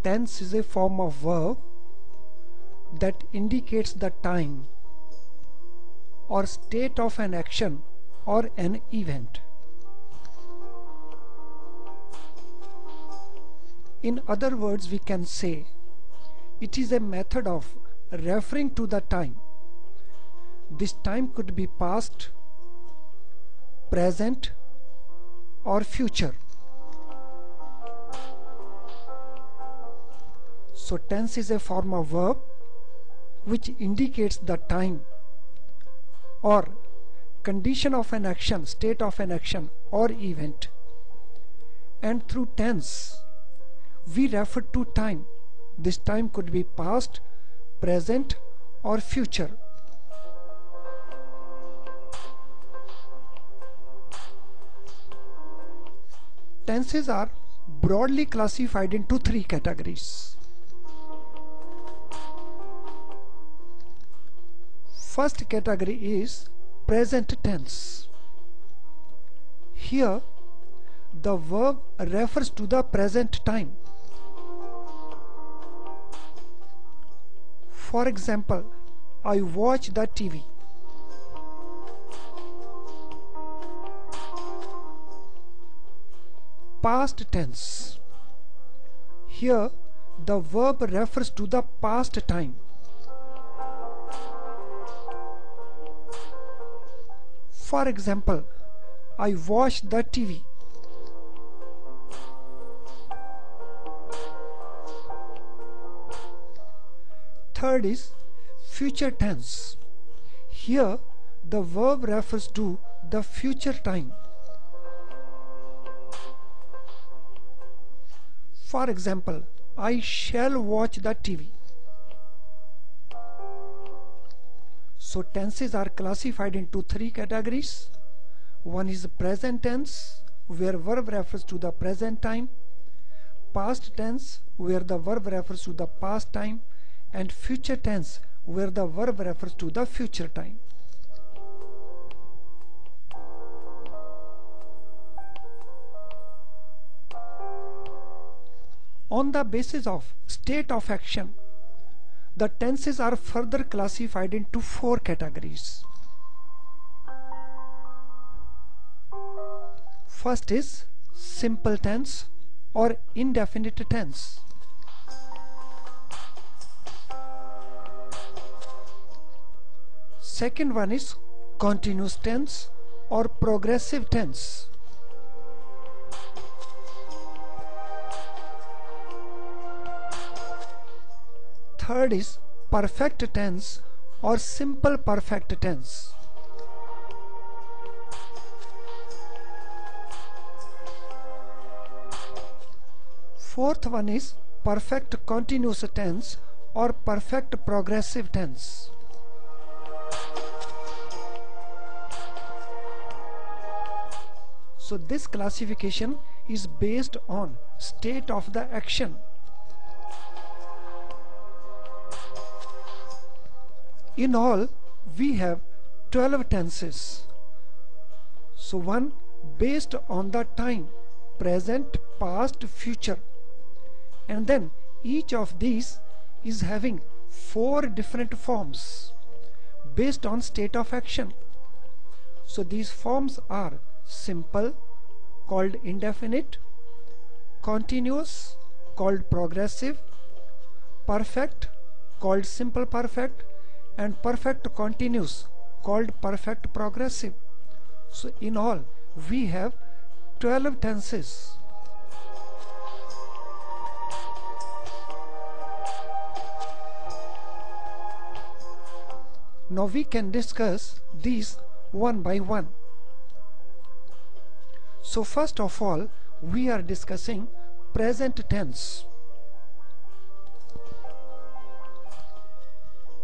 Tense is a form of verb that indicates the time or state of an action or an event. In other words, we can say it is a method of referring to the time. This time could be past, present, or future. So tense is a form of verb which indicates the time or condition of an action, state of an action or event. And through tense we refer to time. This time could be past, present, or future. Tenses are broadly classified into three categories. First category is present tense. Here the verb refers to the present time. For example, I watch the TV. Past tense. Here the verb refers to the past time. For example, I watched the TV. Third is future tense. Here the verb refers to the future time. For example, I shall watch the TV. So tenses are classified into three categories. One is present tense, where verb refers to the present time. Past tense, where the verb refers to the past time. And future tense, where the verb refers to the future time. On the basis of state of action, the tenses are further classified into four categories. First is simple tense or indefinite tense. Second one is continuous tense or progressive tense. Third is perfect tense or simple perfect tense. Fourth one is perfect continuous tense or perfect progressive tense. So this classification is based on state of the action. In all, we have 12 tenses. So one based on the time, present, past, future. And then each of these is having 4 different forms based on state of action. So these forms are simple, called indefinite, continuous, called progressive, perfect, called simple perfect, and perfect continuous, called perfect progressive. So in all we have 12 tenses. Now we can discuss these one by one. So first of all, we are discussing present tense.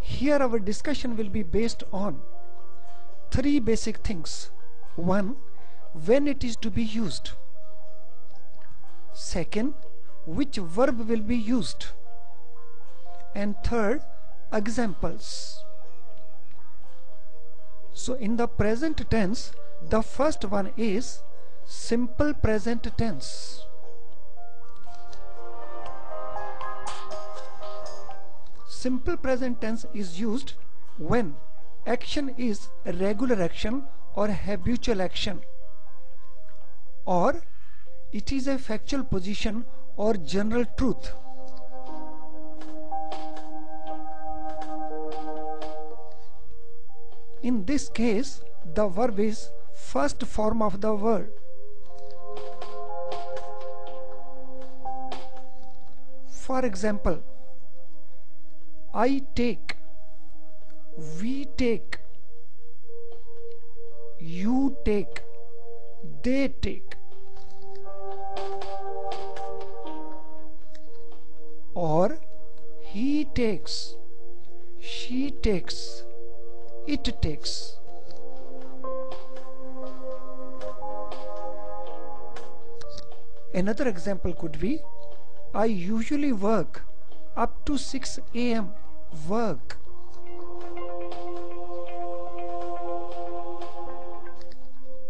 Here our discussion will be based on 3 basic things. 1. When it is to be used. Second, which verb will be used. And third, examples. So in the present tense, the first one is simple present tense. Simple present tense is used when action is a regular action or habitual action, or it is a factual position or general truth. In this case, the verb is first form of the word. For example, I take, we take, you take, they take. Or he takes, she takes, it takes. Another example could be, I usually work up to 6 a.m. Work.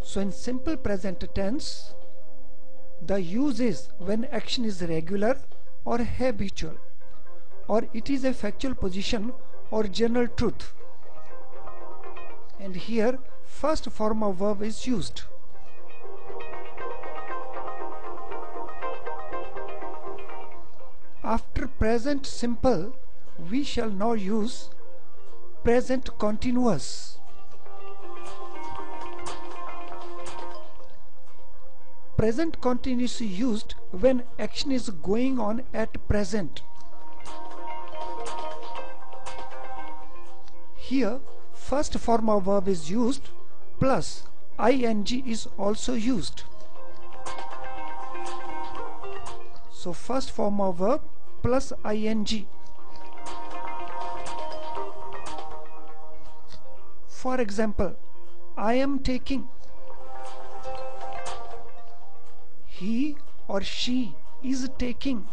So in simple present tense, the use is when action is regular or habitual, or it is a factual position or general truth. And here first form of verb is used. After present simple, we shall now use present continuous. Present continuous is used when action is going on at present. Here first form of verb is used plus ing is also used. So first form of verb plus ing. For example, I am taking, he or she is taking,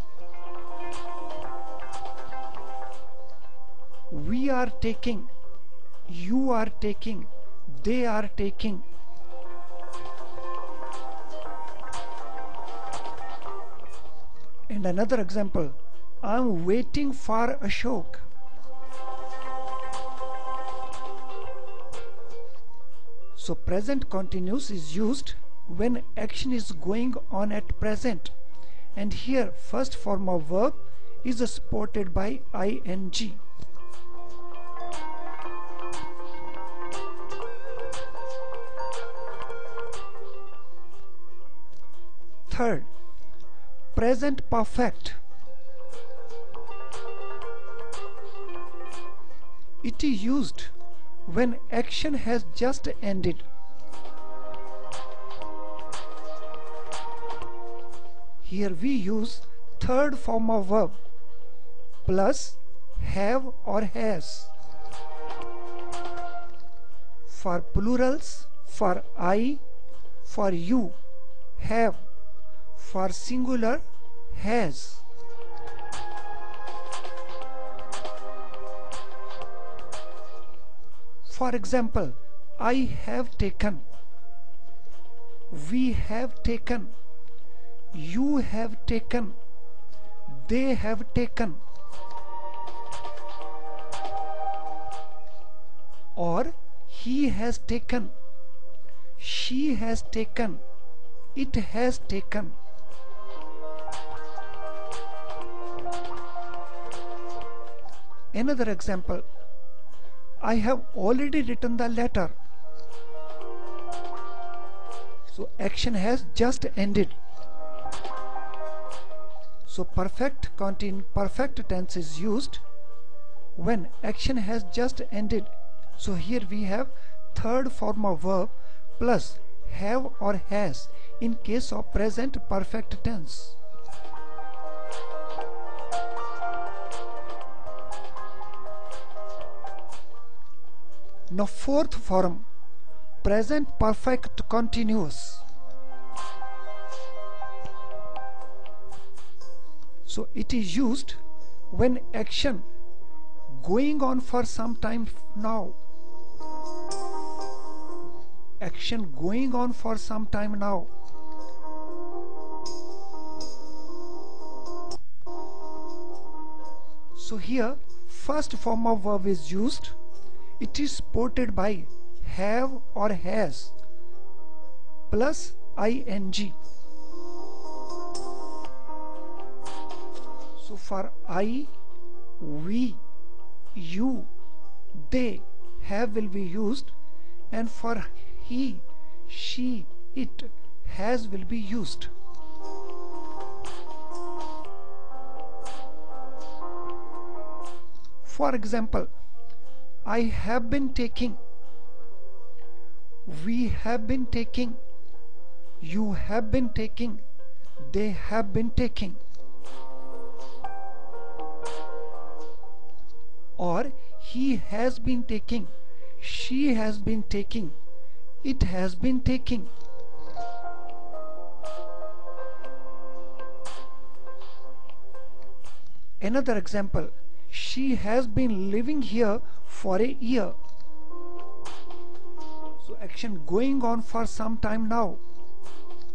we are taking, you are taking, they are taking. And another example, I am waiting for Ashok. So present continuous is used when action is going on at present, and here first form of verb is supported by ing. Third, present perfect. It is used when action has just ended. Here we use third form of verb plus have or has. For plurals, for I, for you, have. For singular, has. For example, I have taken, we have taken, you have taken, they have taken. Or he has taken, she has taken, it has taken. Another example, I have already written the letter. So action has just ended. So perfect tense is used when action has just ended. So here we have third form of verb plus have or has in case of present perfect tense. Now fourth form, present perfect continuous. So it is used when action going on for some time now. Action going on for some time now. So here first form of verb is used, it is supported by have or has plus ing. So for I, we, you, they, have will be used, and for he, she, it, has will be used. For example, I have been taking, we have been taking, you have been taking, they have been taking. Or he has been taking, she has been taking, it has been taking. Another example, she has been living here for a year. So action going on for some time now.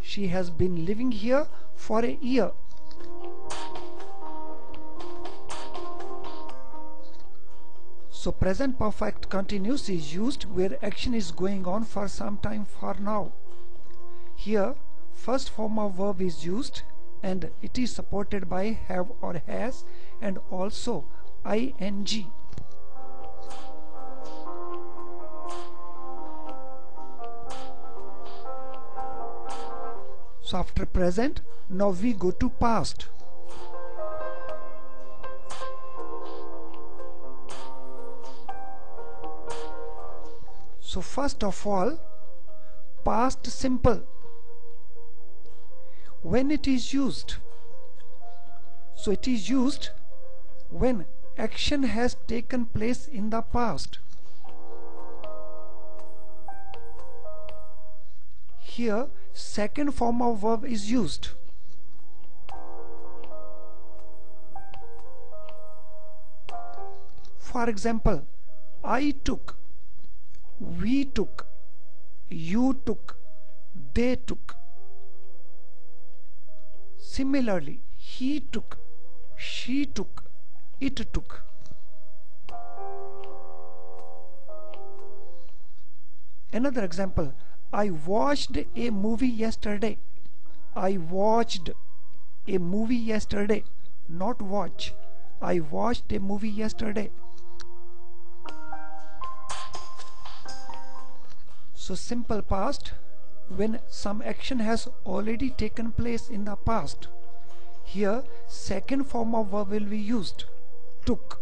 She has been living here for a year. So present perfect continuous is used where action is going on for some time for now. Here first form of verb is used and it is supported by have or has and also ing. So after present, now we go to past. So first of all, past simple. When it is used, so it is used when action has taken place in the past. Here second form of verb is used. For example, I took, we took, you took, they took. Similarly, he took, she took, it took. Another example, I watched a movie yesterday. I watched a movie yesterday, not watch. I watched a movie yesterday. So simple past when some action has already taken place in the past. Here second form of verb will be used. Took,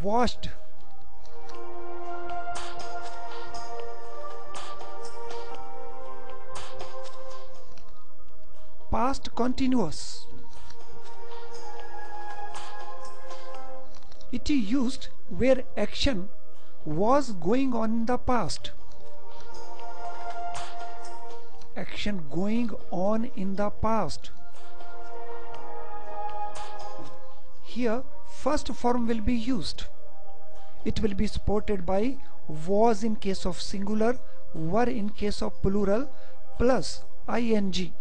watched. Past continuous. It is used where action was going on in the past. Action going on in the past. Here first form will be used. It will be supported by was in case of singular, were in case of plural, plus ing.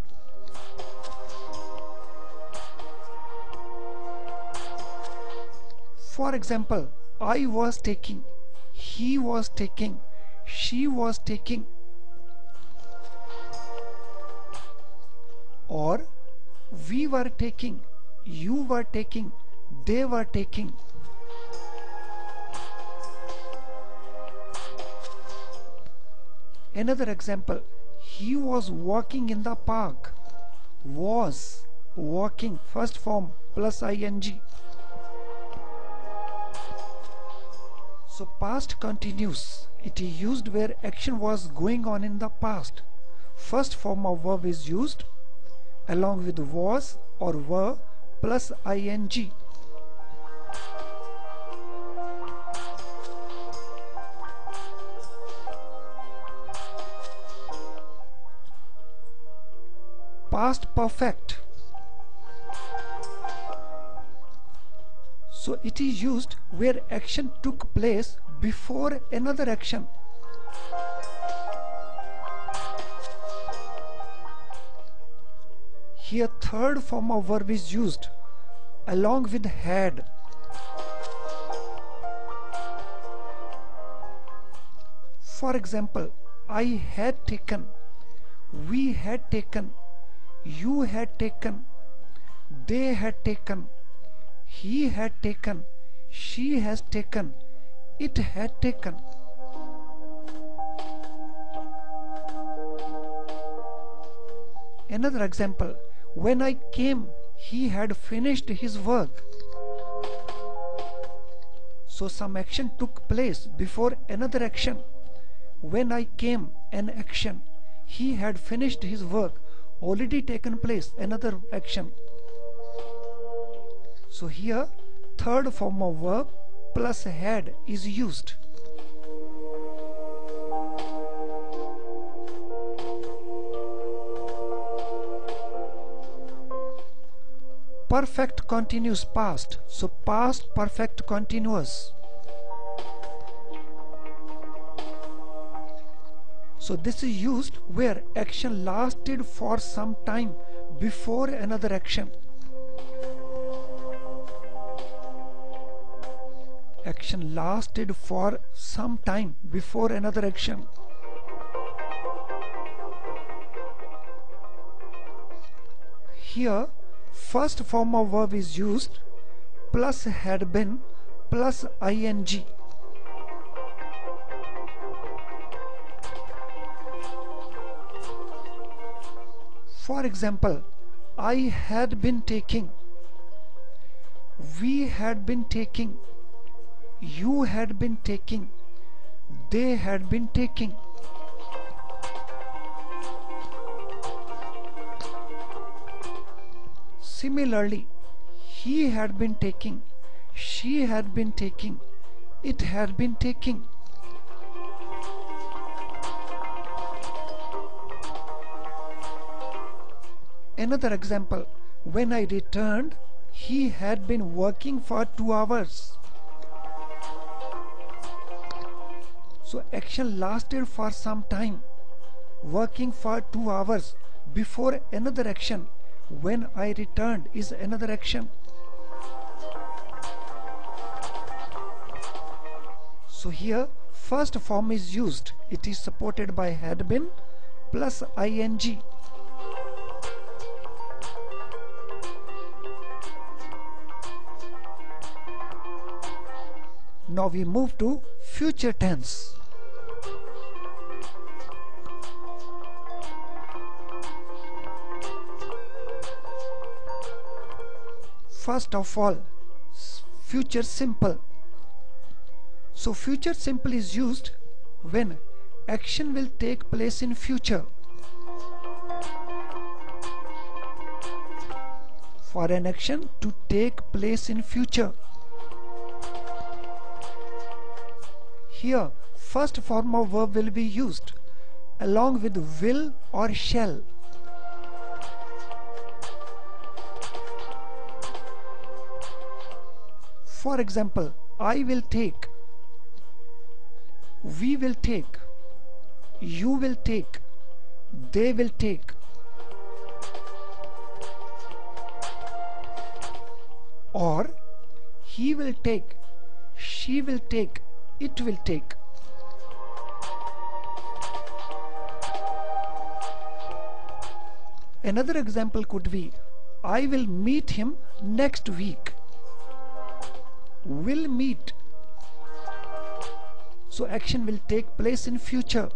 For example, I was taking, he was taking, she was taking. Or we were taking, you were taking, they were taking. Another example, he was walking in the park. Was, walking, first form plus ing. So past continuous. It is used where action was going on in the past. First form of verb is used along with was or were plus ing. Past perfect. So it is used where action took place before another action. Here third form of verb is used along with had. For example, I had taken, we had taken, you had taken, they had taken, he had taken, she has taken, it had taken. Another example, when I came, he had finished his work. So some action took place before another action. When I came, an action. He had finished his work, already taken place, another action. So here third form of verb plus had is used. Perfect continuous past, so past perfect continuous. So this is used where action lasted for some time before another action. Action lasted for some time before another action. Here first form of verb is used plus had been plus ing. For example, I had been taking, we had been taking, you had been taking, they had been taking. Similarly, he had been taking, she had been taking, it had been taking. Another example, when I returned, he had been working for 2 hours. So action lasted for some time, working for 2 hours before another action. When I returned is another action. So here first form is used. It is supported by had been plus ing. Now we move to future tense. First of all, future simple. So future simple is used when action will take place in future. For an action to take place in future. Here first form of verb will be used along with will or shall. For example, I will take, we will take, you will take, they will take. Or he will take, she will take, it will take. Another example could be, I will meet him next week. Will meet. So action will take place in future.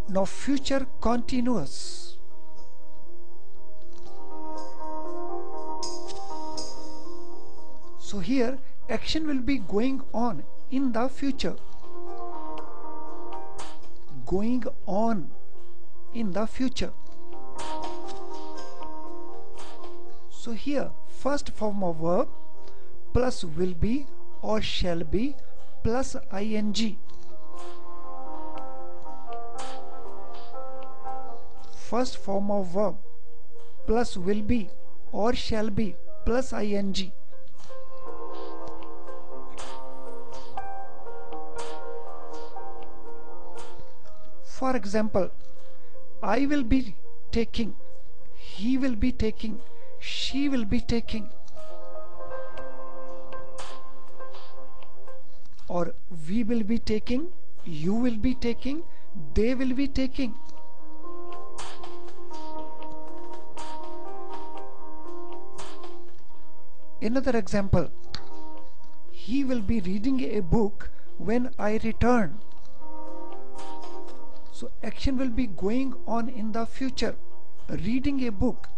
Now future continuous. So here action will be going on in the future. Going on in the future. So here first form of verb plus will be or shall be plus ing. First form of verb plus will be or shall be plus ing. For example, I will be taking, he will be taking, she will be taking, or we will be taking, you will be taking, they will be taking. Another example, he will be reading a book when I return. So action will be going on in the future, reading a book.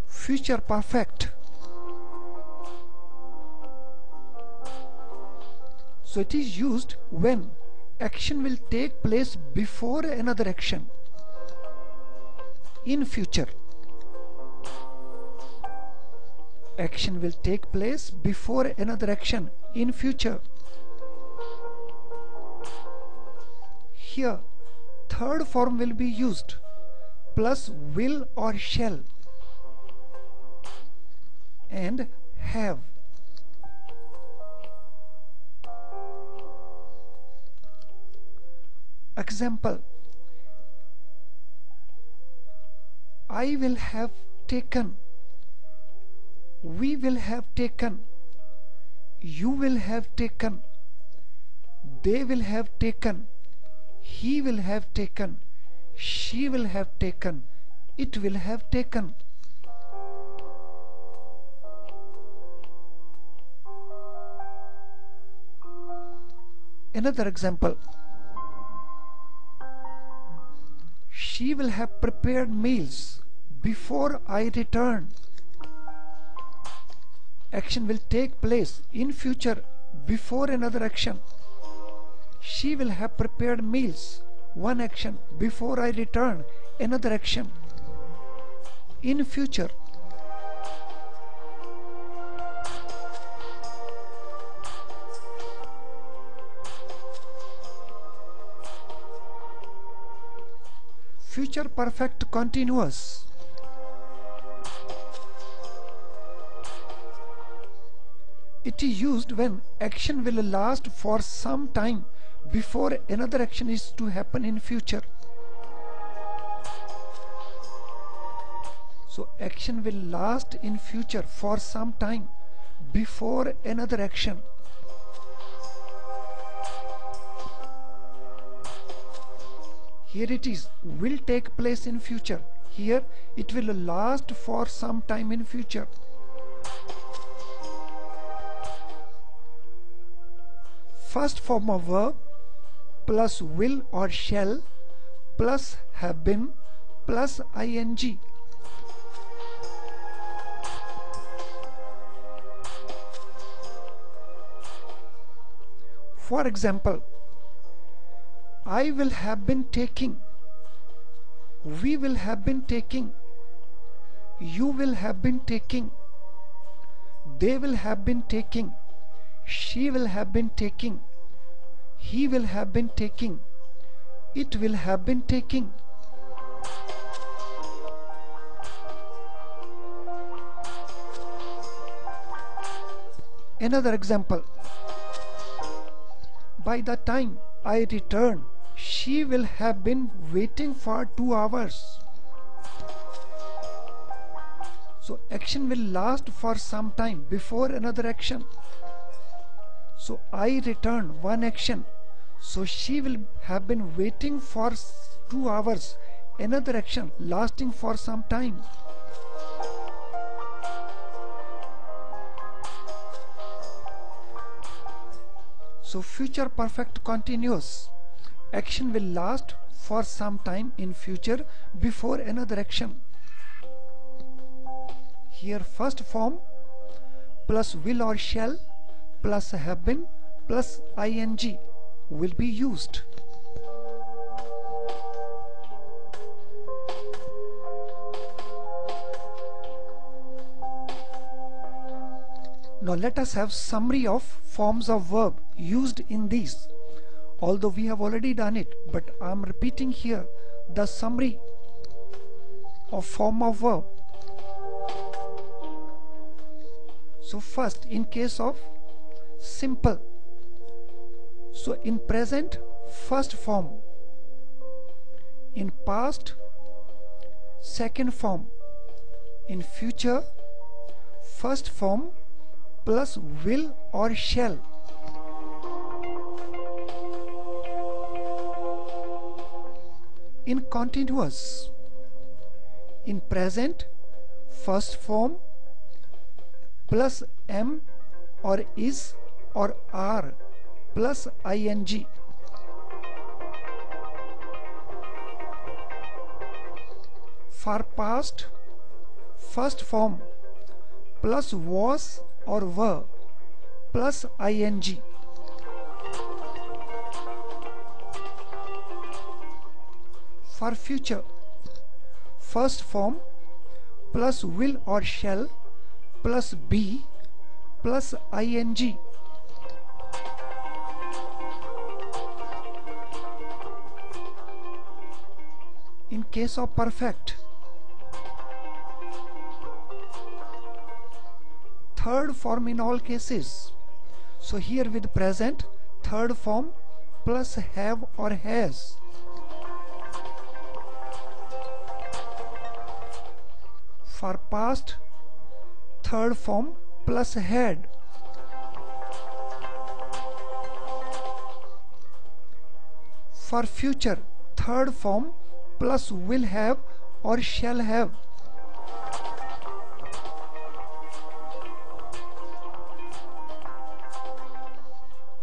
Future perfect. So it is used when action will take place before another action in future. Action will take place before another action in future. Here third form will be used, plus will or shall and have. Example, I will have taken, we will have taken, you will have taken, they will have taken, he will have taken, she will have taken, it will have taken. Another example, she will have prepared meals before I return. Action will take place in future before another action. She will have prepared meals, one action, before I return, another action, in future. Future perfect continuous. It is used when action will last for some time before another action is to happen in future. So action will last in future for some time before another action. Here it is, will take place in future. Here it will last for some time in future. First form of verb plus will or shall plus have been plus ing. For example, I will have been taking, we will have been taking, you will have been taking, they will have been taking, she will have been taking, he will have been taking, it will have been taking. Another example, by the time I return, she will have been waiting for 2 hours. So action will last for some time before another action. So I return, one action. So she will have been waiting for 2 hours, another action lasting for some time. So future perfect continuous. Action will last for some time in future before another action. Here first form plus will or shall plus have been plus ing will be used. Now let us have summary of forms of verb used in these. Although we have already done it, but I am repeating here the summary of form of verb. So first, in case of simple, so in present, first form, in past, second form, in future, first form plus will or shall. In continuous, in present, first form plus am or is or are plus ing. For past, first form plus was or were plus ing. For future, first form plus will or shall plus be plus ing. In case of perfect, third form in all cases. So here with present, third form plus have or has. For past, third form plus had. For future, third form plus will have or shall have.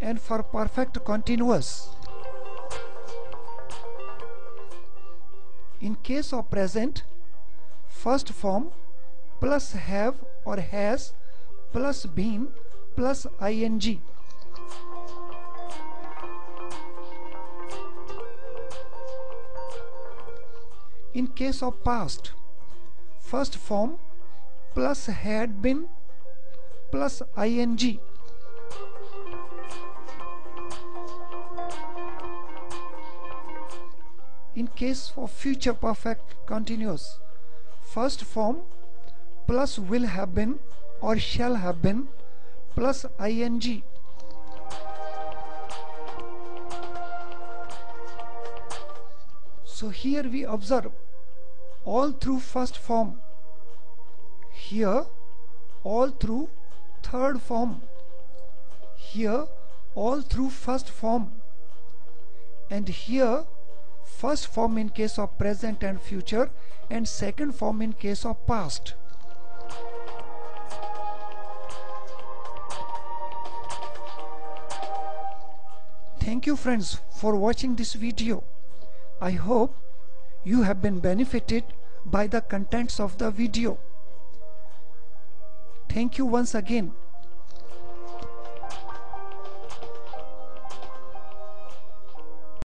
And for perfect continuous, in case of present, first form plus have or has plus been plus ing. In case of past, first form plus had been plus ing. In case of future perfect continuous, first form plus will have been or shall have been plus ing. So here we observe all through first form, here all through third form, here all through first form, and here first form in case of present and future, and second form in case of past. Thank you friends for watching this video. I hope you have been benefited by the contents of the video. Thank you once again.